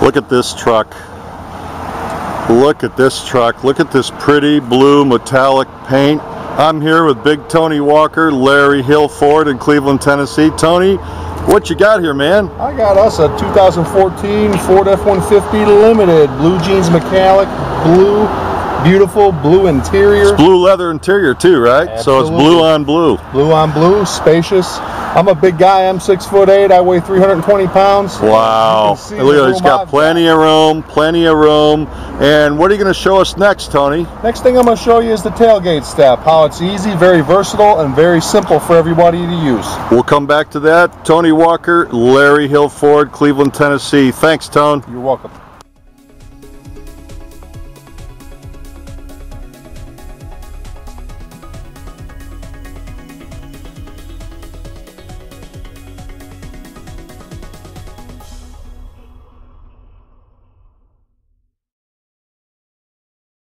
Look at this truck. Look at this truck. Look at this pretty blue metallic paint. I'm here with Big Tony Walker, Larry Hill Ford in Cleveland, Tennessee. Tony, what you got here, man? I got us a 2014 Ford F-150 Limited, blue jeans metallic, blue, beautiful blue interior. It's blue leather interior too, right? Absolutely. So it's blue on blue. Blue on blue, spacious. I'm a big guy. I'm 6'8". I weigh 320 pounds. Wow! Look at it. It's got plenty of room, plenty of room. And what are you going to show us next, Tony? Next thing I'm going to show you is the tailgate step. How it's easy, very versatile, and very simple for everybody to use. We'll come back to that. Tony Walker, Larry Hill Ford, Cleveland, Tennessee. Thanks, Tone. You're welcome.